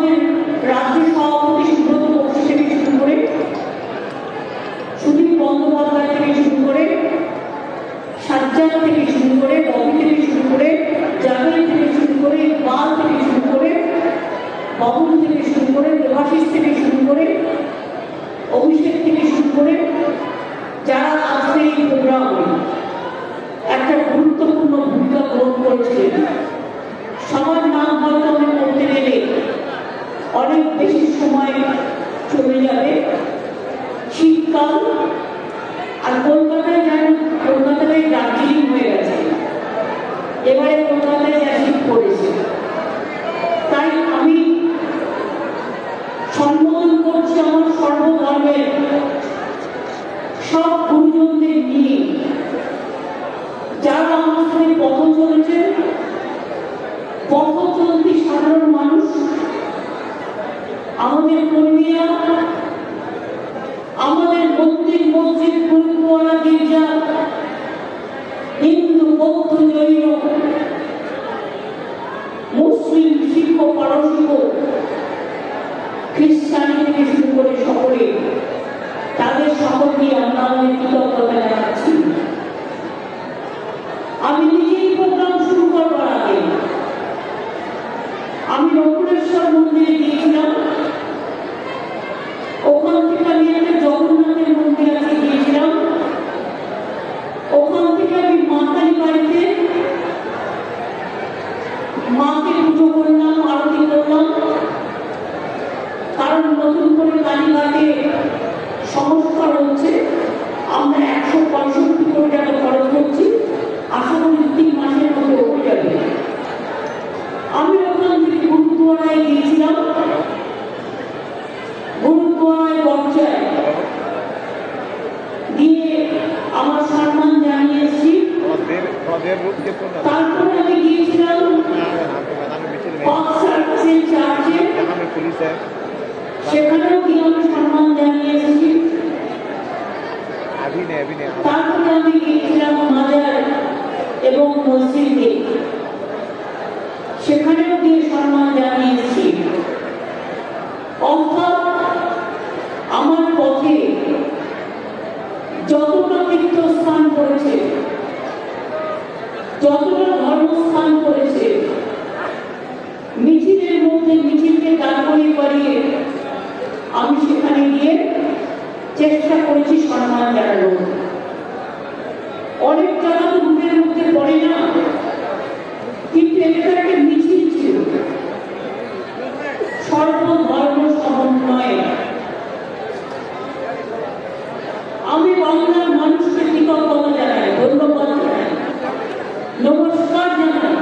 আমাদের রাজ্য সভাপতি সুব্রত বক্সী থেকে শুরু করে, সুদীপ বন্দ্যোপাধ্যায় থেকে শুরু করে, সাজ্জাদ থেকে শুরু করে, ববি থেকে শুরু করে, জাভেদ থেকে শুরু করে, বাল থেকে শুরু করে, বাবুল থেকে শুরু করে, দেবাশিস থেকে শুরু করে, অভিষেক থেকে শুরু করে, যারা আজকে এই প্রোগ্রামে একটা গুরুত্বপূর্ণ ভূমিকা গ্রহণ করেছিলেন, সবার নাম হয়তো আমি বলতে গেলে অনেক বেশি সময় চলে যাবে। শীতকাল আর কলকাতায় যেন কলকাতায় দার্জিলিং হয়ে গেছে, এবারে কলকাতায় যা শীত পড়েছে, তাই আমি সম্বোধন করছি আমার সর্বধর্মের সব গুরুজনদের নিয়ে, যারা আমার সাথে পথ চলেছেন, পথ চলতি সাধারণ মানুষ, আমাদের কর্মীরা, আমাদের মন্দির মসজিদ গুরুদ্বারা গির্জা, হিন্দু বৌদ্ধ জৈন মুসলিম শিখ পারসিক খ্রিস্টানি থেকে শুরু করে সকলে, তাদের সকলকে আমরা আমাদের কৃতজ্ঞতা জানাচ্ছি। আমি নিজেই প্রোগ্রাম শুরু করবার আগে আমি রঘুরেশ্বর মন্দিরে গিয়েছিলাম, ওখান থেকে আমি একটা জগন্নাথের মন্দির আছে গিয়েছিলাম, ওখান থেকে আমি মাতালি বাড়িতে মাকে পুজো করলাম, আরতি করলাম, কারণ নতুন করে কালীঘাটে সংস্কার হচ্ছে, আমরা 165 কোটি টাকা খরচ করছি, আশা করি 3 মাসের মধ্যে হয়ে যাবে। আমি ওখান থেকে গুরুদ্বারায় গিয়েছিলাম, গুরুদ্বারায় পর্যায়ে গিয়ে আমার সম্মান জানিয়েছি। তারপরে আমি গিয়েছিলাম চার্চে, সেখানেও গিয়ে আমি সম্মান জানিয়েছি। তারপরে আমি গিয়েছিলাম মাজার এবং মসজিদে, সেখানেও গিয়ে সম্মান জানিয়েছি। অর্থাৎ আমার পথে যতটা তীর্থস্থান করেছে, যতটা ধর্মস্থান করেছে, মিছিলের মধ্যে মিছিলকে দাঁড় করিয়ে পারিয়ে আমি সেখানে গিয়ে চেষ্টা করেছি সম্মান জানানোর। অনেক জায়গা তো রুটের মধ্যে পড়ে না, কিন্তু এটা একটা মিছিল ছিল সর্বধর্ম সমন্বয়ে। আমি বাংলার মানুষকে কৃতজ্ঞতা জানাই, ধন্যবাদ জানাই, নমস্কার জানাই,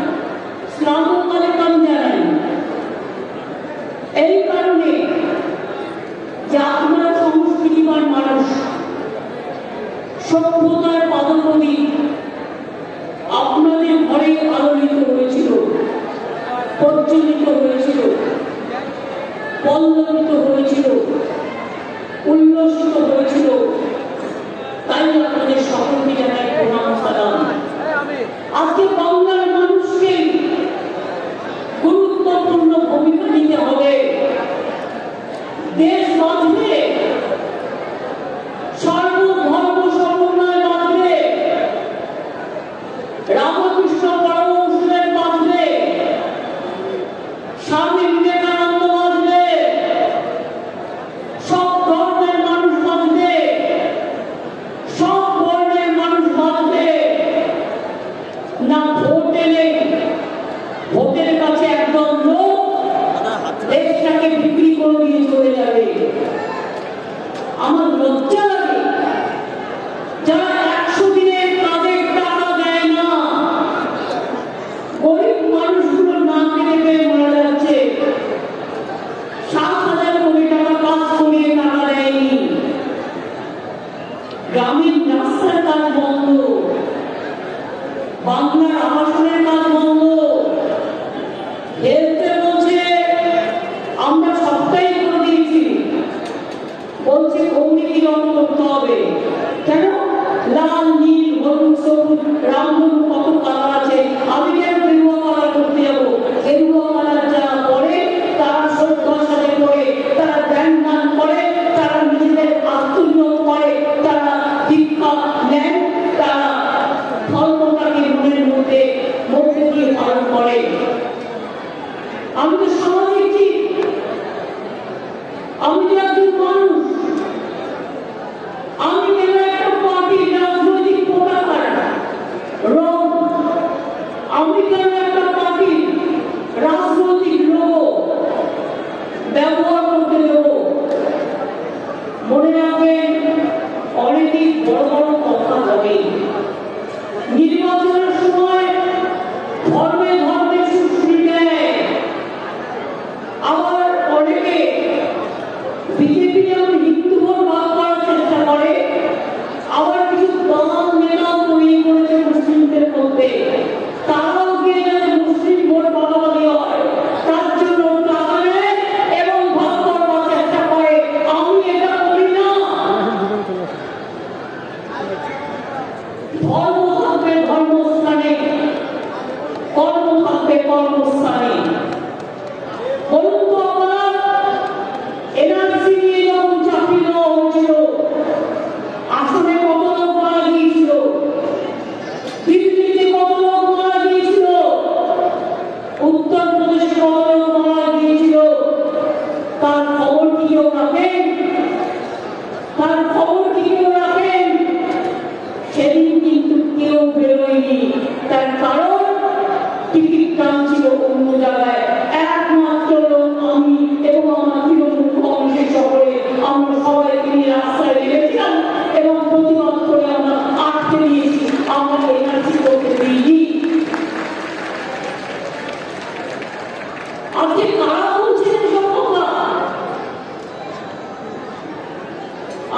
সালাম আলাইকুম জানাই, এই কারণে যে আপনারা সংস্কৃতিবান মানুষ, সভ্যতার পাদপদী আপনাদের ঘরে আলোড়িত হয়েছিল, প্রজ্বলিত হয়েছিল, পল্লবিত হয়েছিল, উল্লসিত হয়েছিল, তাই আপনাদের সকলকে জানাই প্রণাম সালাম। আজকে বাংলার মানুষকে গুরুত্বপূর্ণ ভূমিকা নিতে হবে। দেশ বাঁচবে, সর্বধর্ম সমন্বয় বাঁচবে, রামকৃষ্ণ পরমহংসদেব বাঁচবে, স্বামী বিবেকানন্দ বাঁচবে, সব ধর্মের মানুষ বাঁচবে, সব বর্ণের মানুষ বাঁচবে না। ভোট এলে ভোটের কাছে একদম লোক দেশটাকে বিক্রি করে দিয়ে চলে যাবে। আমার লজ্জা লাগে যারা 100 দিনের কাজের টাকা দেয় না, গরিব মানুষগুলো না খেতে পেয়ে মারা যাচ্ছে, 7,000 কোটি টাকা কাজ করিয়ে টাকা দেয়নি, গ্রামীণ রাস্তার কাজ বন্ধ, বাংলার আবাসনের কাজ বন্ধ, হেলথে বলছে আমরা সবটাই করে দিয়েছি, বলছে কমিউনিটিকরণ করতে হবে। কেন? লাল, নীল, হলুদ, সবুজ, রামধনু কত কালার আছে, আমি কেন গেরুয়া কালার করতে যাবো? গেরুয়া কালার যারা পরে তারা শ্রদ্ধা ব্যবহার করতে দেব। মনে রাখবেন, অনেকেই বড় বড় কথা বলে। নির্বাচনের সময় ধর্মে ধর্মে সুশ্রী দেয়। আবার অনেকে বিজেপি যেমন হিন্দু ভোট ভাগ করার চেষ্টা করে, আবার কিছু বাম নেতা তৈরি করেছে মুসলিমদের মধ্যে। তারাও গিয়ে যাতে মুসলিম ভোট ভাগাভাগি হয় তার জন্য টাকা নেয় এবং ভাগ করার চেষ্টা করে। আমি এটা করি না। ধর্ম থাকবে ধর্মস্থানে, কর্ম থাকবে কর্মস্থানে। বলুন তো আপনার এনআরসি নিয়ে যখন চাকরি দেওয়া হয়েছিল, আসলে কত লোক মারা গিয়েছিল? দিল্লিতে কত লোক মারা গিয়েছিল? উত্তরপ্রদেশে কত লোক মারা গিয়েছিল? তার খবর কি কেউ রাখেন? তার খবর কি কেউ রাখেন? সেদিন কিন্তু কেউ বেরোয়নি। তার কারণ টিকিট টানছিল অন্য জায়গায়। একমাত্র লোক আমি এবং আমার তৃণমূল কংগ্রেসের শহরে আমরা সবাইকে নিয়ে রাস্তায় নেমেছিলাম এবং প্রতিবাদ করে আমরা আটকে দিয়েছি। আমরা এনআরসি করতে দিইনি। আজকে কারা বলছেন এসব কথা?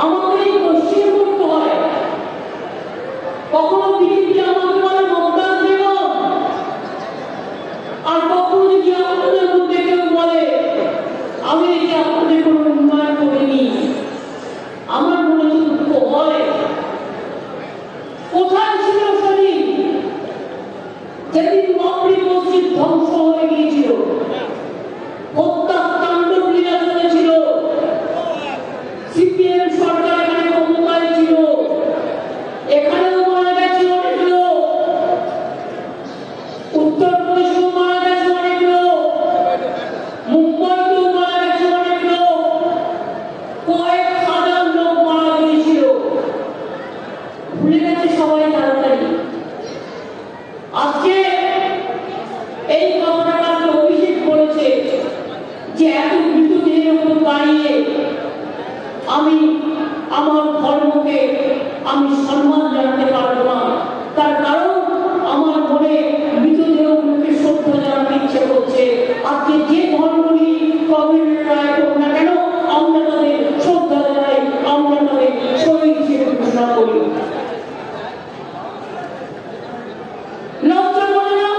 আমাদের এই কোশ্চেন করতে হয়। কখনো বিজেপি আমাকে বলে মমতাজ বেগম, আর কখনো যদি আপনাদের মধ্যে কেউ বলে আমি যে আপনাদের কোনো উন্নয়ন করিনি, আমার মনে তো দুঃখ হয়। কোথায় ছিল সেদিন যেদিন বাবরি মসজিদ ধ্বংস হয়ে গিয়েছিল, হত্যা তাণ্ডব লীলা চলেছিল, সিপিএম সরকার এখানে ক্ষমতায় ছিল, এখানেও মারা গেছে অনেক লোক, উত্তরপ্রদেশেও মারা গেছে অনেক লোক, মুম্বাইতেও মারা গেছে অনেক লোক, কয়েক হাজার লোক মারা গিয়েছিল। ভুলে গেছে সবাই তাড়াতাড়ি। আজকে এই কথাটাকে অভিষেক করেছে যে এত মৃতদেহের উপর দাঁড়িয়ে আমি আমার ধর্মকে আমি সম্মান জানাতে পারবো না। তার কারণ আমার মনে মৃতদেহগুলোকে শ্রদ্ধা জানাতে ইচ্ছে করছে। আজকে যে ধর্ম নিয়ে কমিউনিস্টরা হোক না কেন, আমরা তাদের শ্রদ্ধা জানাই, আমরা তাদের শহীদ হিসেবে ঘোষণা করি। লজ্জা করে না?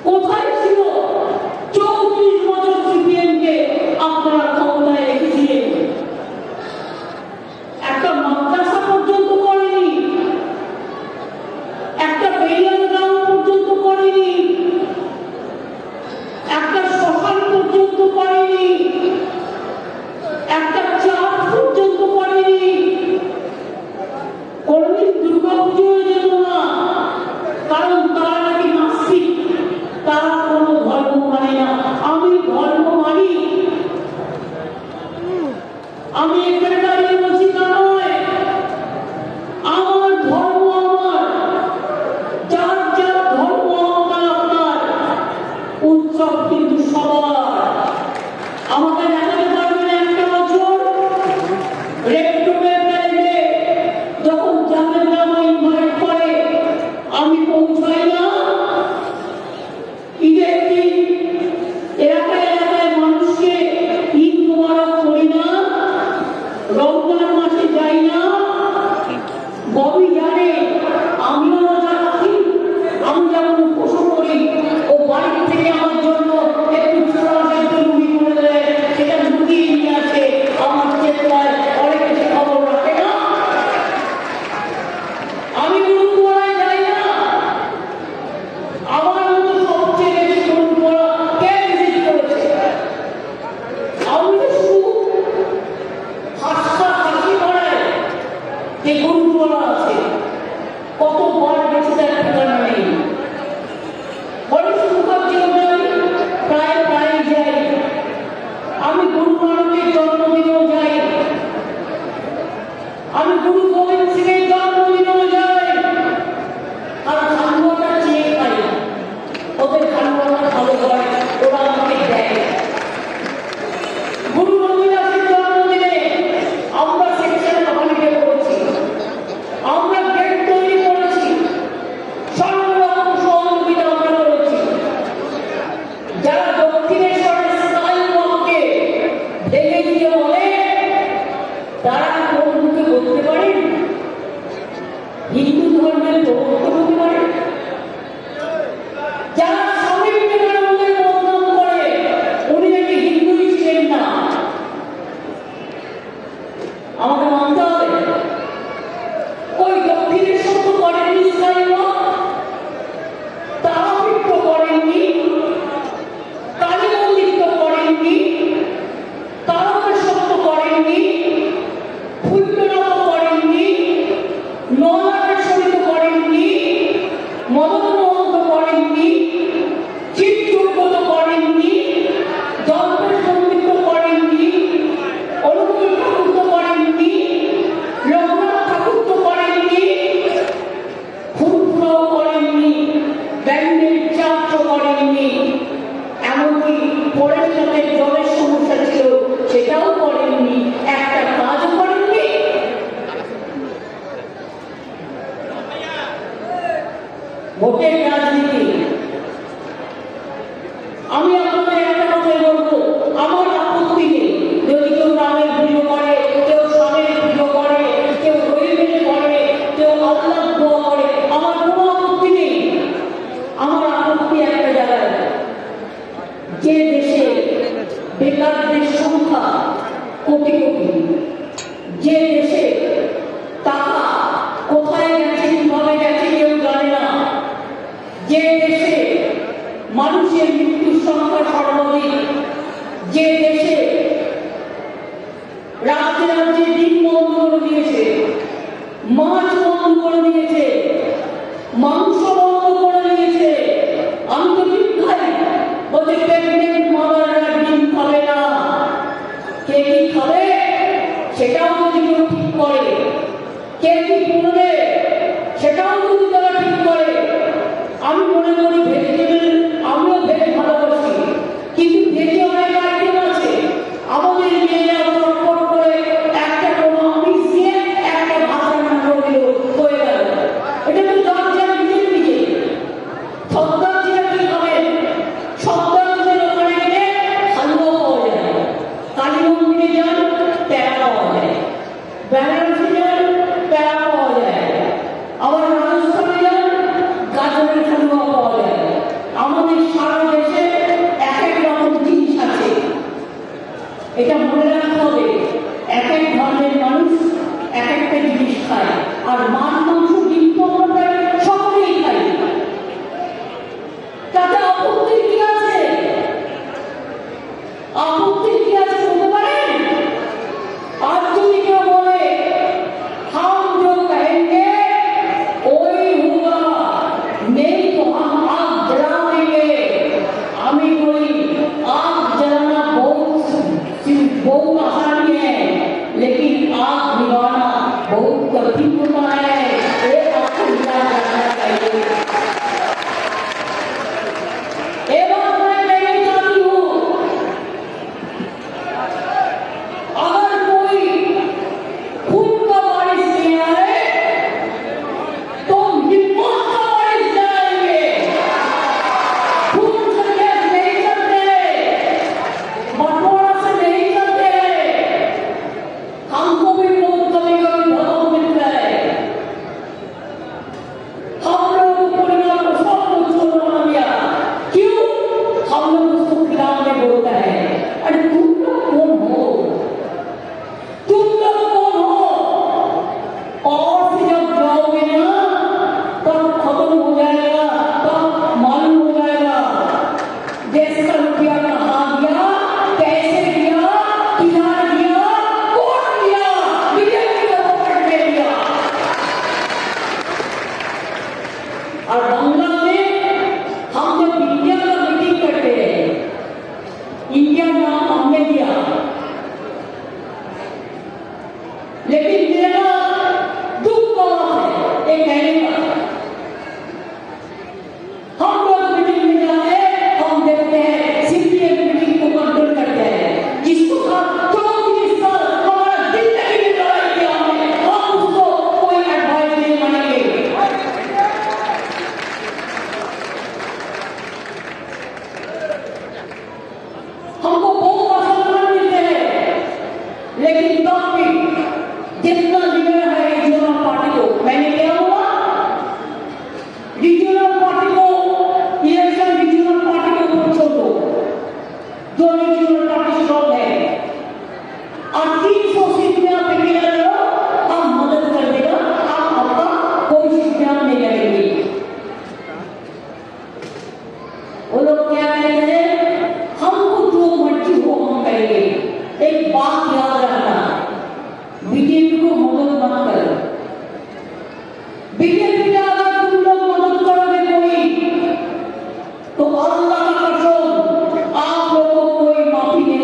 কোথায় ছিল 34 বছর সিপিএমকে আপনারা ক্ষমতায় রেখেছিলেন? একটা মাদ্রাসা পর্যন্ত করেনি, একটা বেরিয়াল গ্রাম পর্যন্ত করেনি, একটা শ্মশান পর্যন্ত করেনি, একটা চার্চ পর্যন্ত করেনি। কোনদিন দুর্গাপুজো যেত না, কারণ তারা নাকি নাস্তিক, তারা কোনো ধর্ম মানে না। আমি ধর্ম মানি। আমি এখানে দাঁড়িয়ে বলছি তা নয়। আমার ধর্ম আমার, যার যার ধর্ম আপনার আপনার, উৎসব কিন্তু সবার। আমাকে দেখাতে পারবেন একটা বছর ফরেস্টের জলের সমস্যা ছিল সেটাও করেননি, একটা কাজও করেননি। ভোটের রাজনীতি। আমি আপনাদের একটা কথাই বলবো, আমার আপত্তি নেই যদি কেউ রামের পুজো করে, কেউ স্বামীর পুজো করে, কেউ রহিমের করে, কেউ আল্লাহ দোয়া করে, আমার কোনো আপত্তি নেই। আমার আপত্তি একটা জায়গায়, যে দেশে বেকারদের সংখ্যা কোটি কোটি, যে দেশে টাকা কোথায় গেছে কিভাবে গেছে কেউ জানে না, যে দেশে মানুষের মৃত্যুর সংখ্যা সর্বাধিক, যে দেশে রাজ্যে রাজ্যে ডিম বন্ধ করে দিয়েছে, মাছ বন্ধ করে দিয়েছে, মাংস বন্ধ করে দিয়েছে। আমি তো ডিম খাই, বলছে প্রেগনেন্ট মাদাররা ডিম খাবে না। কে কি খাবে সেটাও যদি কেউ ঠিক করে, কে কি করবে সেটাও যদি তারা ঠিক করে। আমি মনে করি ভেজিটেবল, আমিও ভেজ ভালোবাসি, কিন্তু ভেজে অনেক আইটেম আছে। আমাদের মেয়েরা চটপট করে একটা কোনো আমিষ দিয়ে একটা ভাত রান্না করে দিল, হয়ে গেল। এটা তো দরজা নিজের নিজে। সর্দার জিরা কি খাবেন? সর্দার জিরা ওখানে গেলে হালুয়া পাওয়া যায়, কালী মন্দিরে যান প্যারা পাওয়া যায়, বেনারসে যান প্যারা পাওয়া যায়, আবার রাজস্থানে যান গাজরের হালুয়া পাওয়া যায়। আমাদের সারা দেশে এক এক রকম জিনিস আছে, এটা মনে রাখতে হবে। এক এক ধর্মের মানুষ এক একটা জিনিস খায়, আর মাছ মাংস ডিম তো আমরা সকলেই খাই। তাতে আপত্তির কি আছে? আপত্তির কি আছে বলতে পারেন? আর যদি কেউ বলে হাম जो कहेंगे वही होगा, नहीं तो हम आग जला देंगे। আমি বলি आग जलाना बहुत आसानी है, लेकिन आग निभाना बहुत कठिन होता है। ये आपको विचार करना चाहिए। ये बात मैं कहना चाहती हूँ, अगर कोई खून का बारिश नहीं आए तो हिम्मत का बारिश जाएंगे। खून से गैस नहीं चलते, बटोरा से नहीं चलते। हमको भी बहुत कभी कभी धक्का मिलता है, हम लोग को परिवार को सब कुछ छोड़ना दिया। क्यों? हम लोग उसको खिलाने बोलता है। अरे तुम लोग कौन हो? तुम लोग कौन हो? और से जब जाओगे ना तब खत्म हो जाएगा, तब मालूम हो जाएगा जिसका रुपया कहाँ दिया, कैसे दिया, किधर दिया, कौन दिया, बीजेपी का पकड़ में दिया। और बांग्ला में हम जब इंडिया का मीटिंग करते हैं, इंडिया नाम हमने दिया, लेकिन मेरा दुख का बात है ये कहने का। हम लोग मीटिंग में जाए, हम देखते हैं सीपीएम मीटिंग को कंट्रोल करते हैं, जिसको 34 साल हमारा जिंदगी में लड़ाई किया हमने, हम उसको कोई एडवाइस नहीं मानेंगे। हमको बहुत असम्मान मिलते हैं, लेकिन तब भी जितना लीडर है रीजनल पार्टी को, मैंने क्या हुआ रीजनल पार्टी को, इलेक्शन रीजनल पार्टी को ऊपर छोड़ दो, जो रीजनल पार्टी स्ट्रॉन्ग है, और 300 सीट में आप अकेला लड़ो, हम मदद कर देगा, आप आपका कोई सिद्धांत नहीं करेंगे। वो लोग क्या कहते हैं, हमको जो मर्जी हो हम करेंगे। एक बात याद रखना, बीजेपी को मदद मत करो। बीजेपी का अगर तुम लोग मदद करोगे कोई, तो अल्लाह का कसम आप लोगों को कोई माफी नहीं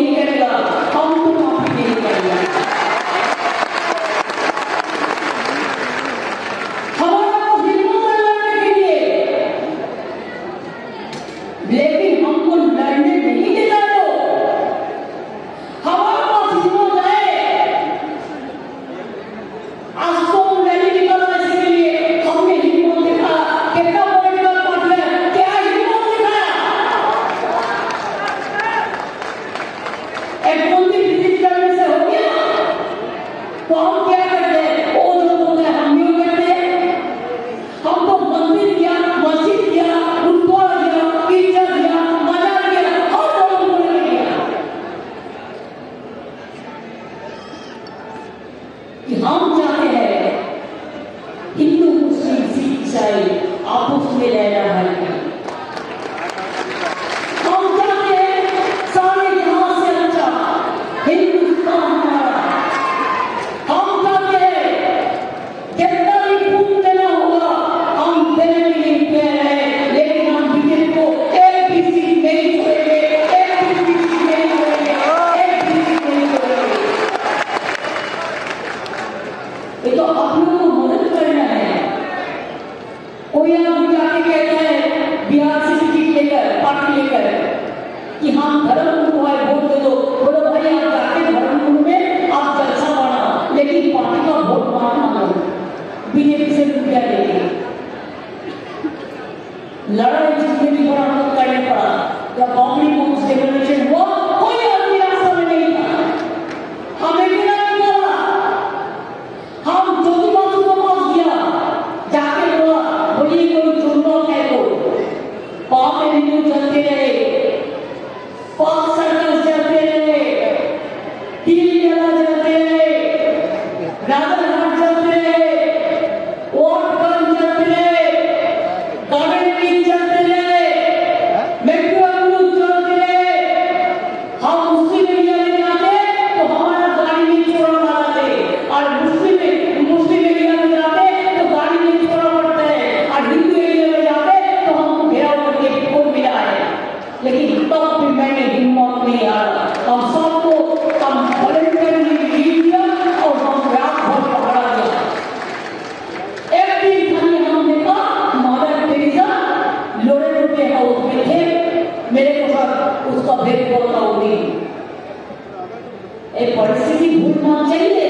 परिस्थिति भूलना चाहिए।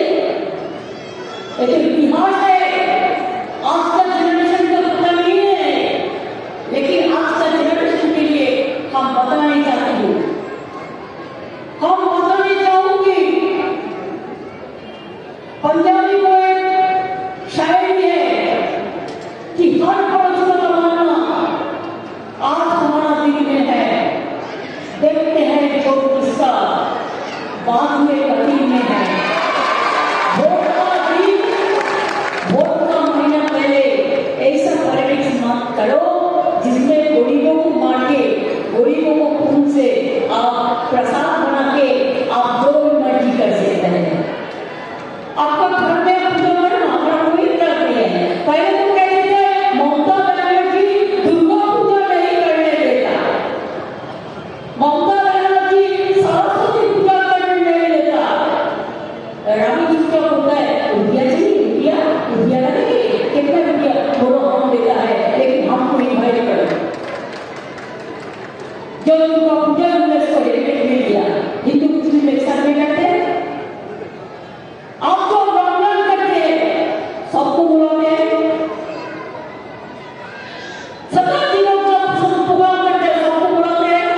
ये तो इतिहास है, आज का जनरेशन का पता नहीं है, लेकिन आज का जनरेशन के लिए हम बताना चाहते हैं, हम बताना चाहूंगी। पंजाबी को एक शायरी है कि हर पल का जमाना आज हमारा दिल में है, देखते हैं जो किस्सा बाद में गति में है। वोट का महीना पहले ऐसा पॉलिटिक्स मत करो जिसमें गरीबों को मार के, गरीबों को खून से आप प्रसाद बना के आप जो मर्जी कर सकते हैं। आपका घर में पूजा करना हमारा कोई इतना नहीं है। पहले तो कहते थे ममता बनर्जी दुर्गा पूजा नहीं करने देता, ममता बनर्जी सरस्वती पूजा करने नहीं देता। रामी जी क्या होता है, रुपया चाहिए, रुपया लगेगी, कितना रुपया थोड़ा हम देता है, लेकिन हमको इन्वाइट करो। जो दुर्गा पूजा यूनेस्को डेलीगेट मिल गया, हिंदू मुस्लिम एक साथ में करते हैं, आप तो रमजान करते हैं, सबको बुलाते हैं, 7 दिनों का सब प्रोग्राम करते हैं, सबको बुलाते हैं।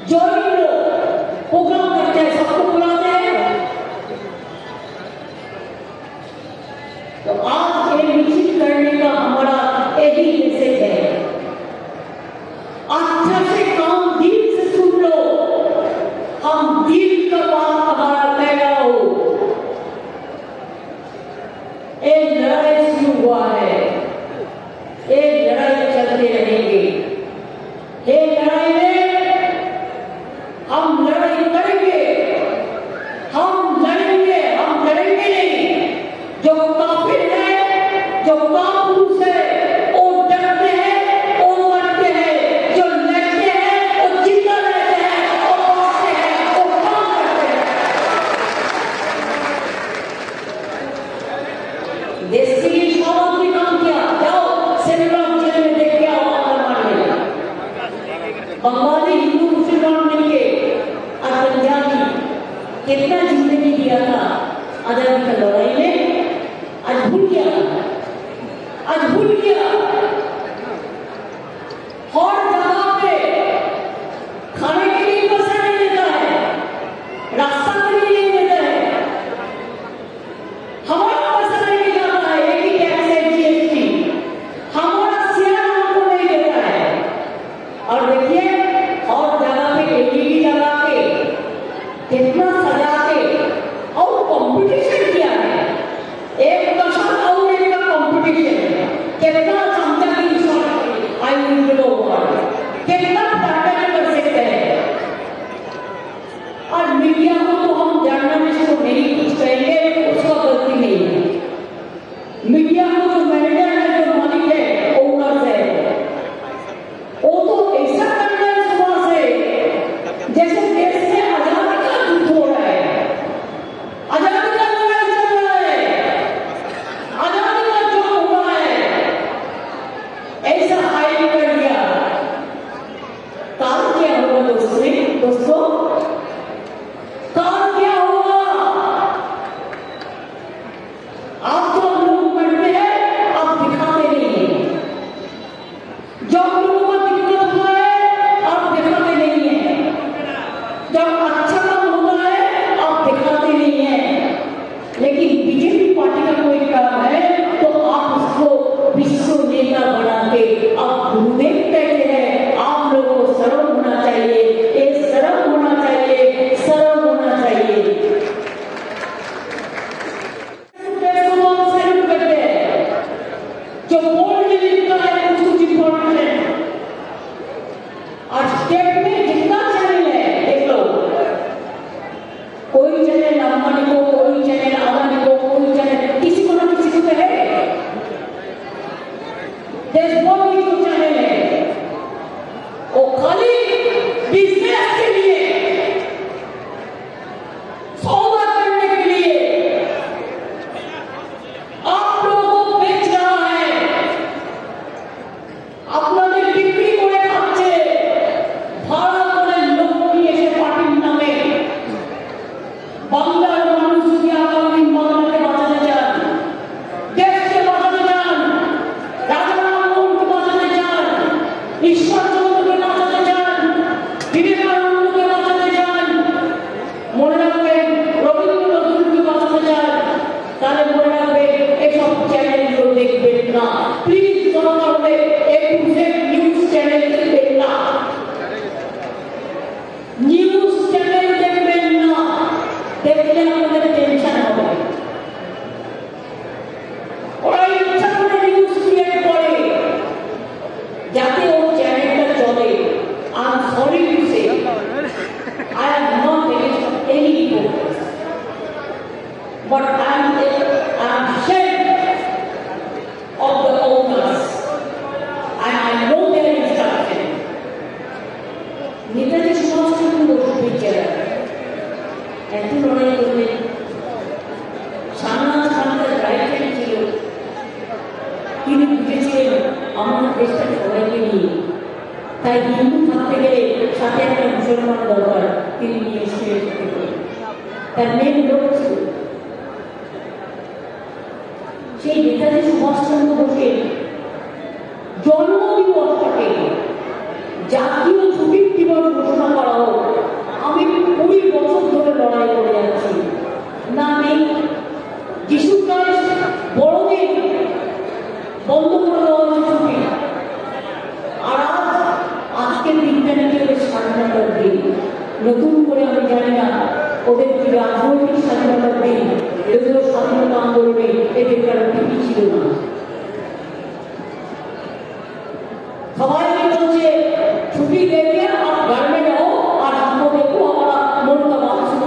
जो प्रोग्राम करते हैं सबको बुलाते हैं। तो आज ये निश्चित करने का हमारा यही मैसेज है, अच्छा से काम दिल से सुन लो, हम दिल का बात हमारा कह रहा हो। एक लड़ाई शुरू हुआ है, एक लड़ाई चलते रहेंगे। ये लड़ाई में हम लड़ाई करेंगे, हम लड़ेंगे, हम लड़ेंगे नहीं। जो काफिर है, जो कापुरुष है, वो डरते हैं, वो मरते हैं। जो लड़ते हैं, वो जिंदा रहते हैं, वो बचते हैं, वो काम करते हैं। देश के लिए शाबाश ने काम किया, जाओ सेंट्रल जेल में देख के आओ मारने। बंगाली हिंदू मुसलमान मिलके और पंजाबी कितना जिंदगी दिया था आजादी का लड़ाई में, आज भूल गया, आज भूल गया। हर जगह पे खाने के लिए पैसा नहीं देता है, रास्ता के लिए नहीं देता है, हमारा पैसा नहीं जाता है, एक ही टैक्स है जीएसटी, हमारा शेयर हमको नहीं देता है। और देखिए और जगह पे एलईडी लगा के कितना सजा के और कंपटीशन किया है, एक का साथ और एक का कंपटीशन, कितना समझा की shot I will know word, कितना टाटा कर सकते हैं। और मीडिया को तो हम जर्नलिस्ट को नहीं कुछ कहेंगे, उसका गलती नहीं है। मीडिया को जो मैनेजर है, जो मालिक है, ओनर है, वो तो ऐसा कर रहे हैं सुबह से जैसे देश में आजादी का युद्ध हो रहा है, आजादी का लड़ाई चल रहा है, आजादी का जंग हो रहा है, ऐसा हाई कर दिया। काल क्या होगा दोस्तों, काल क्या होगा? आप जो लोग करते हैं आप दिखाते नहीं हैं, जब लोगों को दिक्कत हुआ है आप दिखाते नहीं हैं, जब अच्छा काम होता है आप दिखाते नहीं हैं। लेकिन बीजेपी पार्टी का कोई काम है तो आप उसको विश्व नेता बना के आप गुरुदेव कहते हैं। आप लोगों को शर्म होना चाहिए, ये शर्म होना चाहिए, शर्म होना चाहिए। जो बोर्ड में लिखता है कुछ इंपॉर्टेंट है, और स्टेट में जितना चैनल है देख लो, कोई चैनल अंबानी को, कोई चैनल अदानी को, कोई चैनल किसी को ना किसी को तो है। देशभक्ति जो चैनल है वो खाली बिजनेस के लिए, सौदा करने के लिए आप लोगों को बेच रहा है। আপনাদের বিক্রি করে খাচ্ছে, ভাড়া করে লোক নিয়ে এসে পার্টি নেতাজি সুভাষচন্দ্র বসু বেচারা এত লড়াই করলেন, সারা সারাটা রাইটাই ছিল। তিনি বুঝেছিলেন আমার দেশটা সবাইকে নিয়ে, তাই হিন্দু থাকতে গেলে সাথে একটা মুসলমান দরকার, তিনি নিয়ে এসে তার মেন লোক ছিল। সেই নেতাজি সুভাষচন্দ্র বসুর জন্মদিবসটাকে জাতীয় ছুটির দিবস ঘোষণা করা হোক, আমি 20 বছর ধরে লড়াই করে যাচ্ছি। না নেই, যিশু খ্রিস্ট বড়দিন বন্ধ করে দেওয়া হয়েছে ছুটি, আর আজকের দিনটা নাকি ওদের স্বাধীনতার দিন। নতুন করে আমি জানি না ওদের কি রাজনৈতিক স্বাধীনতার দিন, এগুলো স্বাধীনতা আন্দোলনে এদের কারণ ঠিকই ছিল না। সবাই বলছে ছুটি দেখে আর গার্মে যাও আর আমরা দেখো আমরা মনটা বাঁচব।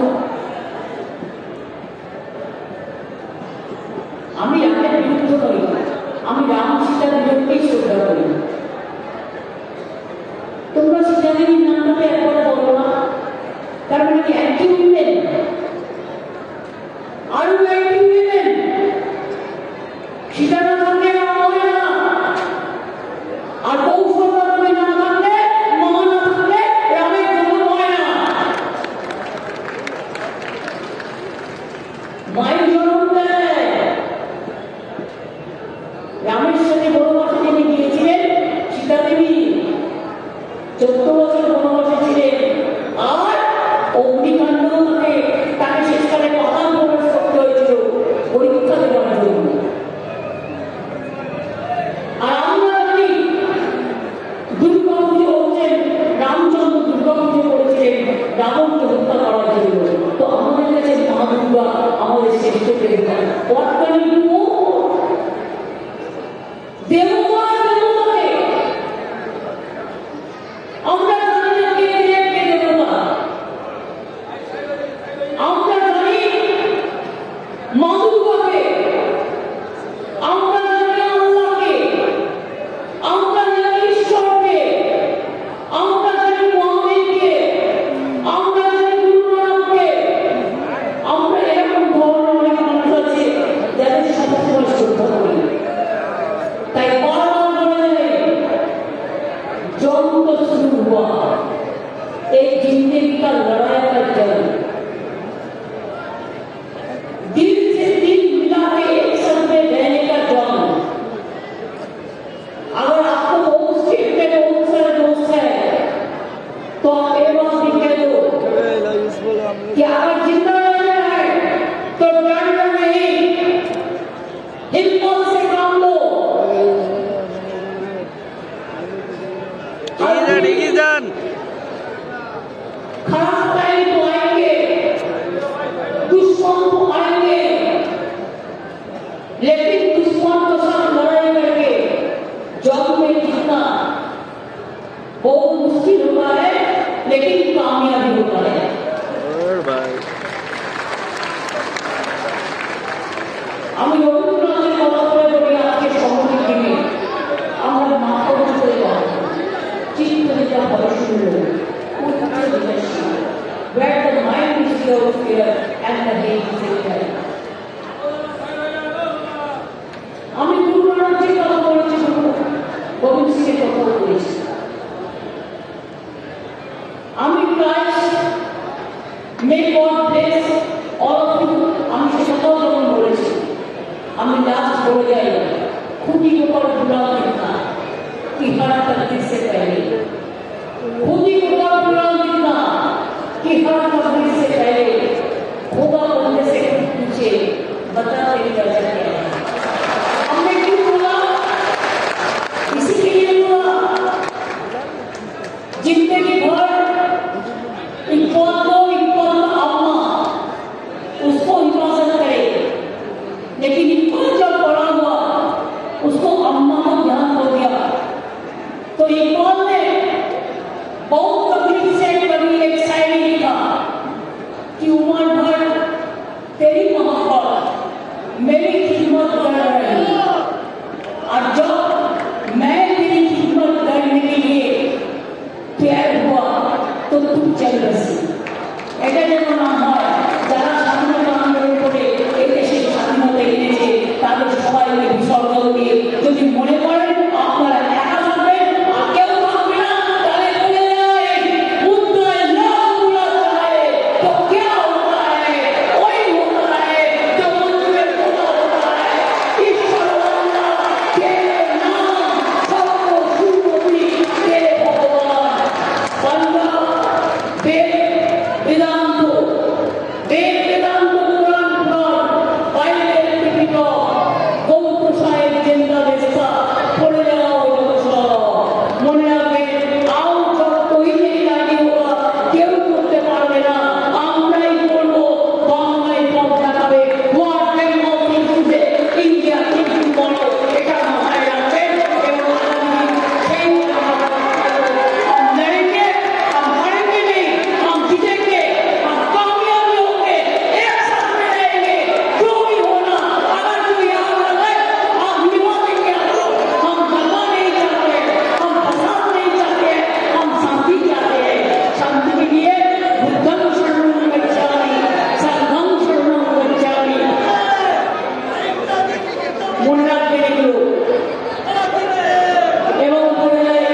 আমি রামের বিরুদ্ধ নই, আমি রাম সীতার বিরুদ্ধেই শ্রদ্ধা করি। তোমরা সীতাদেবীর নামটাকে একবার বলো না, তার মানে কি অ্যান্টি উইমেন? আর অ্যান্টি উইমেন? সীতা না থাকলে রাম হবে না, আর কৌশলতা তুমি না থাকলে, মা না থাকলে রামের জন্ম হয় না। মায়ের জন্ম দেয়। রামের সাথে বনবাসে তিনি গিয়েছিলেন সীতা দেবী 14 বছর বনবাসে ছিলেন, আর অগ্নিকাণ্ড তাকে শেষকালে পাতাল প্রবেশ করতে হয়েছিল পরীক্ষা দেওয়ার জন্য। আর আমরা জানি দুর্গা পুজো হচ্ছেন, রামচন্দ্র দুর্গা পুজো করেছিলেন রাবণকে হত্যা করার জন্য। তো আমাদের কাছে মা দুর্গা আমাদের শ্রেষ্ঠ দেবতা। What can we do more? দেবতার দেবতাকে আমরা জানি না কে দেবতা, আমরা জানি মা দুর্গাকে, আমরা জানি আল্লাহকে, আমরা জানি ঈশ্বরকে, আমরা জানি মহাবীরকে, আমরা জানি গুরু নানককে। আমরা এরকম ধরনের অনেক মানুষ আছে যাদের সবসময় শ্রদ্ধা করি। তাই বারবার বলে যায় जंग तो शुरू हुआ, एक जिंदगी का लड़ाई का जंग, दिल से दिल मिला के एक संग में रहने का जंग। अगर आपको बहुत स्टेट में बहुत सारे दोस्त है तो आप ये बात भी कह दो कि अगर जिंदा रहना है तो डरना नहीं, हिम्मत से काम लो। खराब टाइम तो आएंगे, दुश्मन तो आएंगे, लेकिन दुश्मन के साथ लड़ाई करके जंग में जीतना बहुत मुश्किल होता है, लेकिन कामयाबी होता है। আমি রবীন্দ্রনাথের কথা বলে বলি আজকে সঙ্গীত দিনে আমরা মাথা উঁচু করে পাবো, চিত্ত যেটা ভালো শুনল, where the mind is clear fear and the head is clear. আমি গুরু নানকের কথা বলেছি, গুরু গোবিন্দ সিংয়ের কথা বলেছি। আমি Christ, may God bless all of you, আমি সেটাও যেমন বলেছি। আমি लास्ट हो जाए खुद ही ऊपर बुला देना कि हर तकलीफ से पहले, खुद ही ऊपर बुला देना कि हर तकलीफ से पहले खुदा बंदे से कुछ पूछे बता तेरी वजह क्या है। हमने क्यों बोला? इसी के लिए बोला जिंदगी भर इक्वल अम्मा उसको हिफाजत करे, लेकिन इक्वल जब बड़ा हुआ उसको अम्मा का ध्यान हो गया। तो इक्बाल ने बहुत तकलीफ से कभी एक शायरी लिखा कि उमर भर तेरी मोहब्बत मेरी खिदमत कर रही, और जब मैं तेरी खिदमत करने के लिए तैयार हुआ এটা যেন না হয় যারা স্বাধীনতা আন্দোলন করে এই দেশের স্বাধীনতা এনেছে তাদের সবাইকে বিসর্জন দিয়ে যদি মনে করেন আপনারা একা থাকবেন আর কেউ থাকবে না, তাহলে বলে যায় উদ্দয় লাগুলা চায় তো क्या होता है, वही होता है जो मंजूर खुदा होता है। ईश्वर अल्लाह तेरे नाम सबको शुरुआती तेरे भगवान बंदा वेद वेदांत पुराण বাইবেল লিখিত গৌত সাহেব জেন্দা দেশা পড়ে যাও মনে রাখবে আও যতই লাগে ওরা কেউ করতে পারবে না, আমরাই করবো। বাংলায় পথ দেখাবে হোয়াট বেঙ্গল ইস্যুতে ইন্ডিয়া কিন্তু বলো, এটা মাথায় রাখবেন এবং সেই हम लड़ेंगे, हम हारेंगे नहीं, हम जीतेंगे, हम कामयाब होंगे, एक साथ में रहेंगे। जो भी होना अगर जो याद रहे हम निभा देंगे। हम दंगा नहीं चाहते, हम फसाद नहीं चाहते, हम शांति चाहते हैं। शांति के लिए बुद्धं शरणं गच्छामि, संघं शरणं गच्छामि। মনে রাখবেন এগুলো এবং বলে যায়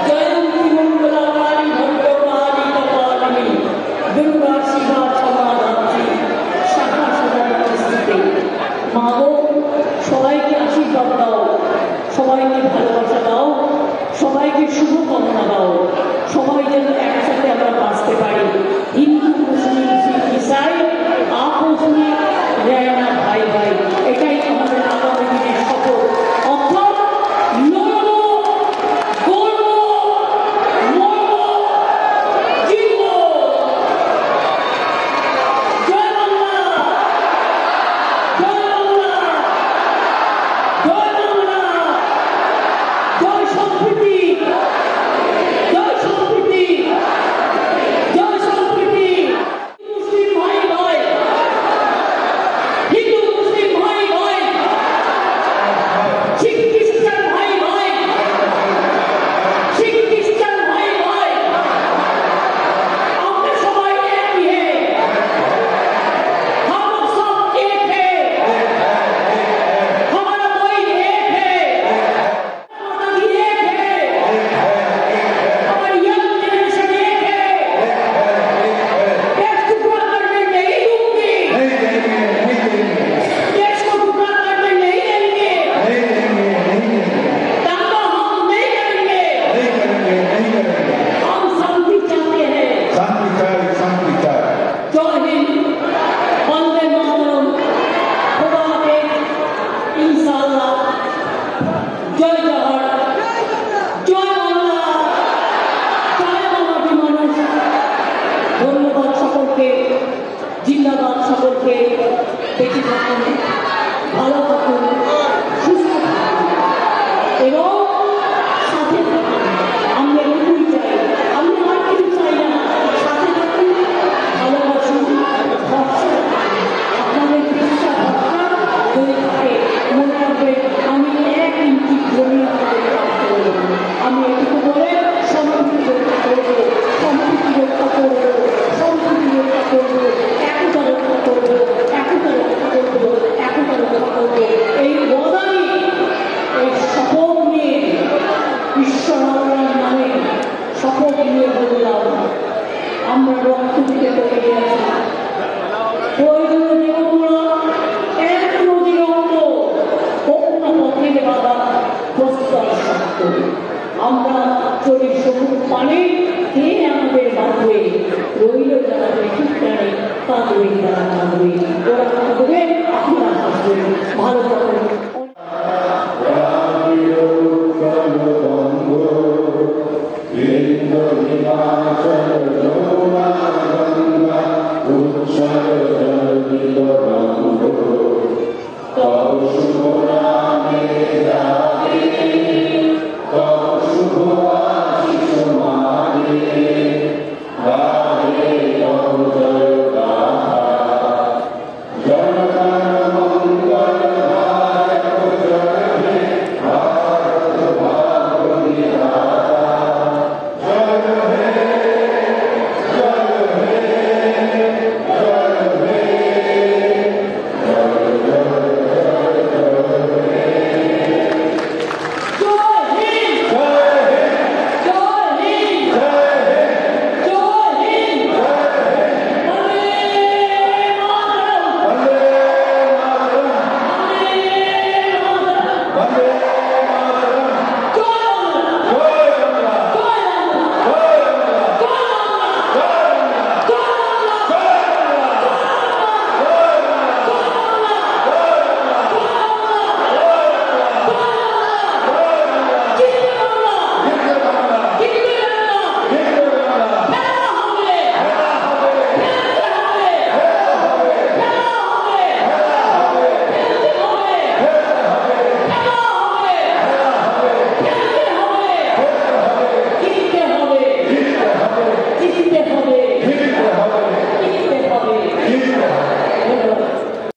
জয়ন্তী মঙ্গলা কালী ভদ্রকালী কপালিনী দুর্গা শিবা ক্ষমা ধাত্রী শাখা সদা নমস্তুতে। মা গো, সবাইকে আশীর্বাদ দাও, সবাইকে ভালোবাসা দাও, সবাইকে শুভকামনা দাও, সবাই যেন একসাথে আমরা বাঁচতে পারি। হিন্দু মুসলিম শিখ ইসাই আপোষ में रहना भाई भाई, এটাই আমাদের আগামী দিনের শপথ। অর্থাৎ লড়বো, গড়বো, মরবো, জিতবো। জয় বাংলা, জয় বাংলা, জয় বাংলা, জয় সম্প্রীতি, জয় সম্প্রীতি, জয় সম্প্রীতি। মুসলিম ভাই ভাই, হিন্দু মুসলিম ভাই ভাই, শিখ খ্রিস্টান ভাই ভাই, শিখ খ্রিস্টান ভাই ভাই, আমরা সবাই এক ही हैं, हम लोग सब एक हैं, हमारा कोई एक है, माता जी एक है, हमारी यंग जनरेशन एक है। देश टुकड़ा करने नहीं दूंगी, देश को टुकड़ा करने नहीं देंगे, दंगा हम नहीं करेंगे, हम शांति चाहते हैं। जय हिंद, वंदे मातरम, खुदा हाफिज, इंशाअल्लाह, जय जवाहर, जय বাংলা, জয় বাংলাটি মানুষ। ধন্যবাদ সকলকে, জিন্দাবাদ সকলকে। বেঁচে থাকুন, ভালো থাকুন, সুস্থ থাকুন এবং সাথে থাকুন। আমরা এটুকুই চাই, আমি আর কিছু চাই না। সাথে থাকুন, ভালোবাসুন, ভরসা রাখুন। আপনাদের বিশ্বাস ভরসা যদি থাকে, মনে রাখবেন আমি 1 ইঞ্চি জমি আপনাদের কাজ করব। আমি এটুকু বলে সম্প্রীতি রক্ষা করব, সম্প্রীতি রক্ষা করব, সম্প্রীতি রক্ষা করব, একতা রক্ষা করব, একতা রক্ষা করব, একতা রক্ষা করব। এই বদানি, এই শপথ নিয়ে, ঈশ্বর আল্লাহর নামে শপথ নিয়ে বললাম, আমরা রক্ত দিতে তৈরি আছি। প্রয়োজনে দেব তোমরা 1 নদী রক্ত, হোক না পথের বাধা, প্রস্তাব শক্ত। আমরা চলি সবুজ পানে, কে আমাদের বাঁধবে, রইল যারা বেশি প্রাণে, কাঁদবে যারা কাঁদবে। ওরা কাঁদবে, আপনারা হাসবেন। ভালো থাকুন। Indra